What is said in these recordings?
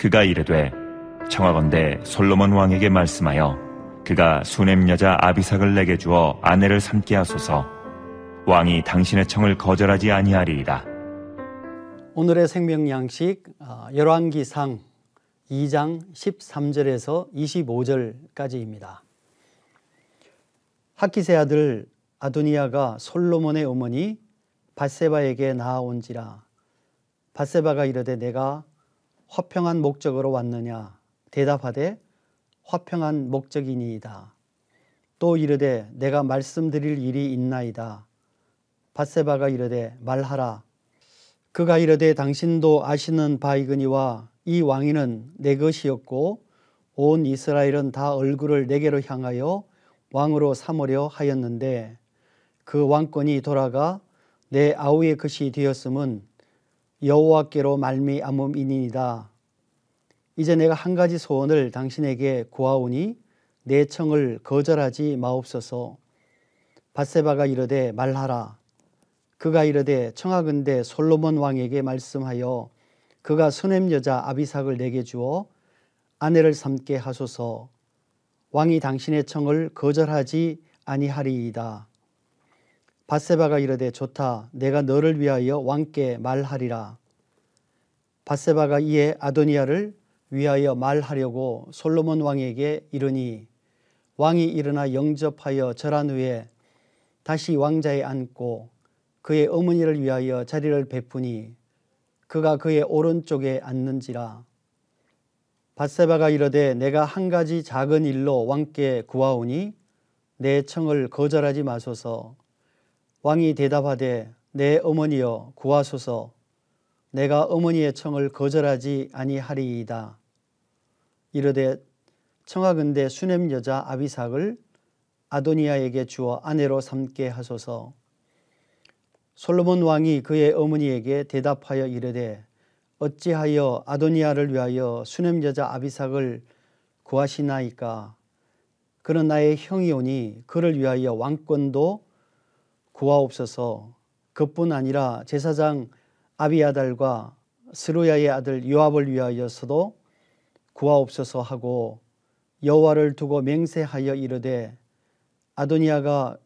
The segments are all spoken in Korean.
그가 이르되 청하건대 솔로몬 왕에게 말씀하여 그가 수넴 여자 아비삭을 내게 주어 아내를 삼게 하소서. 왕이 당신의 청을 거절하지 아니하리이다. 오늘의 생명 양식 열왕기상 2장 13절에서 25절까지입니다. 학기세 아들 아도니아가 솔로몬의 어머니 밧세바에게 나아온지라. 밧세바가 이르되 내가 화평한 목적으로 왔느냐. 대답하되 화평한 목적이니이다. 또 이르되 내가 말씀드릴 일이 있나이다. 밧세바가 이르되 말하라. 그가 이르되 당신도 아시는 바이거니와 이 왕위는 내 것이었고 온 이스라엘은 다 얼굴을 내게로 향하여 왕으로 삼으려 하였는데 그 왕권이 돌아가 내 아우의 것이 되었음은 여호와께로 말미암음이니이다. 이제 내가 한 가지 소원을 당신에게 구하오니 내 청을 거절하지 마옵소서. 밧세바가 이르되 말하라. 그가 이르되 청하건대 솔로몬 왕에게 말씀하여 그가 수넴 여자 아비삭을 내게 주어 아내를 삼게 하소서. 왕이 당신의 청을 거절하지 아니하리이다. 밧세바가 이르되 좋다. 내가 너를 위하여 왕께 말하리라. 밧세바가 이에 아도니아를 위하여 말하려고 솔로몬 왕에게 이르니 왕이 일어나 영접하여 절한 후에 다시 왕자에 앉고 그의 어머니를 위하여 자리를 베푸니 그가 그의 오른쪽에 앉는지라. 밧세바가 이르되 내가 한 가지 작은 일로 왕께 구하오니 내 청을 거절하지 마소서. 왕이 대답하되 내 어머니여 구하소서. 내가 어머니의 청을 거절하지 아니하리이다. 이르되 청하건대 수넴 여자 아비삭을 아도니아에게 주어 아내로 삼게 하소서. 솔로몬 왕이 그의 어머니에게 대답하여 이르되 어찌하여 아도니아를 위하여 수넴 여자 아비삭을 구하시나이까. 그는 나의 형이오니 그를 위하여 왕권도 구하옵소서. 그뿐 아니라 제사장 아비아달과 스루야의 아들 요압을 위하여서도 구하옵소서 하고 여호와를 두고 맹세하여 이르되 아도니아가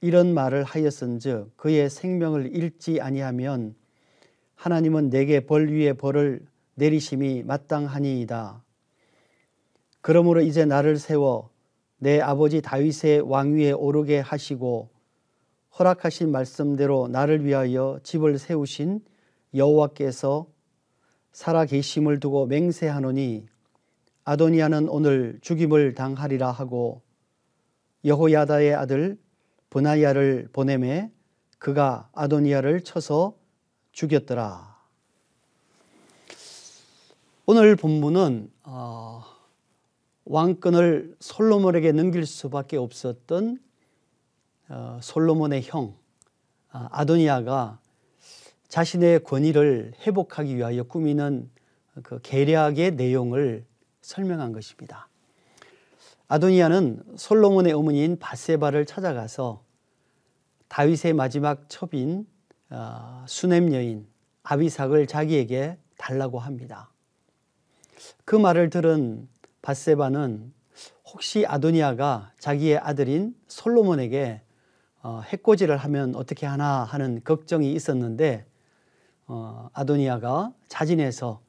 이런 말을 하였은즉 그의 생명을 잃지 아니하면 하나님은 내게 벌 위에 벌을 내리심이 마땅하니이다. 그러므로 이제 나를 세워 내 아버지 다윗의 왕위에 오르게 하시고 허락하신 말씀대로 나를 위하여 집을 세우신 여호와께서 살아 계심을 두고 맹세하노니 아도니아는 오늘 죽임을 당하리라 하고 여호야다의 아들 브나야를 보내매 그가 아도니아를 쳐서 죽였더라. 오늘 본문은 왕권을 솔로몬에게 넘길 수밖에 없었던 솔로몬의 형 아도니아가 자신의 권위를 회복하기 위하여 꾸미는 그 계략의 내용을 설명한 것입니다. 아도니아는 솔로몬의 어머니인 밧세바를 찾아가서 다윗의 마지막 첩인 수넴 여인 아비삭을 자기에게 달라고 합니다. 그 말을 들은 밧세바는 혹시 아도니아가 자기의 아들인 솔로몬에게 해코지를 하면 어떻게 하나 하는 걱정이 있었는데 아도니아가 자진해서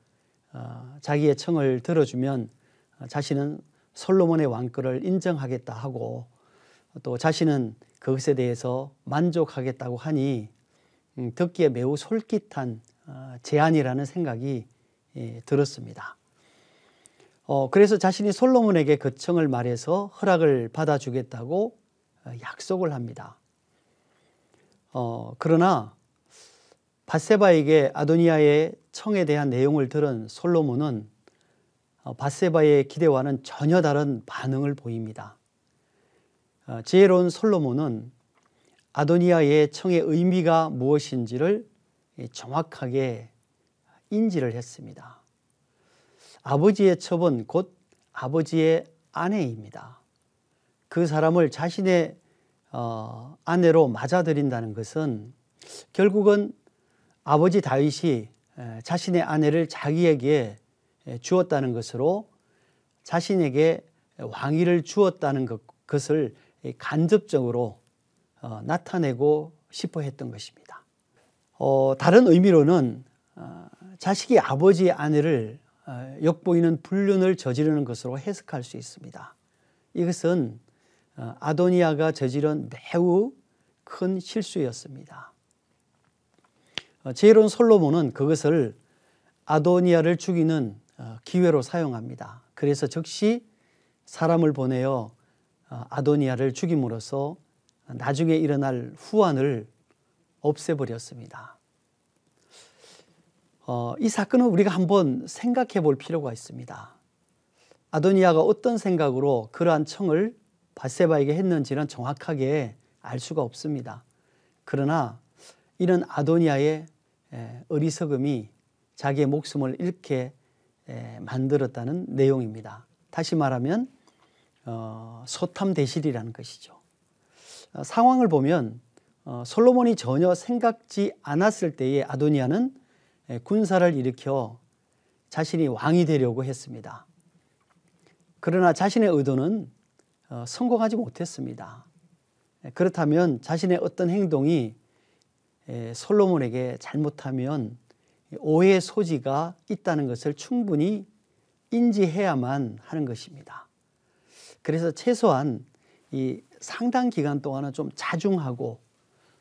자기의 청을 들어주면 자신은 솔로몬의 왕권을 인정하겠다 하고 또 자신은 그것에 대해서 만족하겠다고 하니 듣기에 매우 솔깃한 제안이라는 생각이 들었습니다. 그래서 자신이 솔로몬에게 그 청을 말해서 허락을 받아주겠다고 약속을 합니다. 그러나 밧세바에게 아도니아의 청에 대한 내용을 들은 솔로몬은 밧세바의 기대와는 전혀 다른 반응을 보입니다. 지혜로운 솔로몬은 아도니아의 청의 의미가 무엇인지를 정확하게 인지를 했습니다. 아버지의 첩은 곧 아버지의 아내입니다. 그 사람을 자신의 아내로 맞아들인다는 것은 결국은 아버지 다윗이 자신의 아내를 자기에게 주었다는 것으로 자신에게 왕위를 주었다는 것을 간접적으로 나타내고 싶어 했던 것입니다. 다른 의미로는 자식이 아버지의 아내를 엿보이는 불륜을 저지르는 것으로 해석할 수 있습니다. 이것은 아도니아가 저지른 매우 큰 실수였습니다. 지혜로운 솔로몬은 그것을 아도니아를 죽이는 기회로 사용합니다. 그래서 즉시 사람을 보내어 아도니아를 죽임으로써 나중에 일어날 후환을 없애버렸습니다. 이 사건은 우리가 한번 생각해 볼 필요가 있습니다. 아도니아가 어떤 생각으로 그러한 청을 밧세바에게 했는지는 정확하게 알 수가 없습니다. 그러나 이는 아도니아의 어리석음이 자기의 목숨을 잃게 만들었다는 내용입니다. 다시 말하면 소탐대실이라는 것이죠. 상황을 보면 솔로몬이 전혀 생각지 않았을 때에 아도니아는 군사를 일으켜 자신이 왕이 되려고 했습니다. 그러나 자신의 의도는 성공하지 못했습니다. 그렇다면 자신의 어떤 행동이 솔로몬에게 잘못하면 오해의 소지가 있다는 것을 충분히 인지해야만 하는 것입니다. 그래서 최소한 이 상당 기간 동안은 좀 자중하고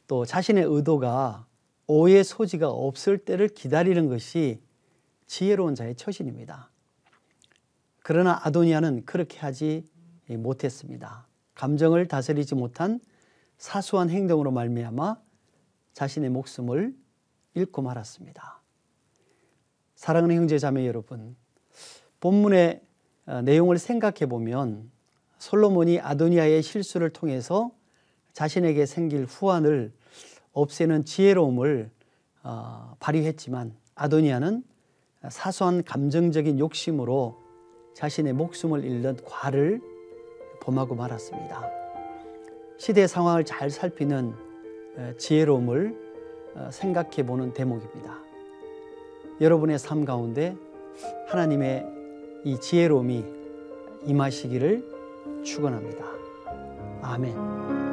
또 자신의 의도가 오해의 소지가 없을 때를 기다리는 것이 지혜로운 자의 처신입니다. 그러나 아도니아는 그렇게 하지 못했습니다. 감정을 다스리지 못한 사소한 행동으로 말미암아 자신의 목숨을 잃고 말았습니다. 사랑하는 형제 자매 여러분, 본문의 내용을 생각해 보면 솔로몬이 아도니아의 실수를 통해서 자신에게 생길 후환을 없애는 지혜로움을 발휘했지만 아도니아는 사소한 감정적인 욕심으로 자신의 목숨을 잃는 과를 범하고 말았습니다. 시대 상황을 잘 살피는 지혜로움을 생각해 보는 대목입니다. 여러분의 삶 가운데 하나님의 이 지혜로움이 임하시기를 축원합니다. 아멘.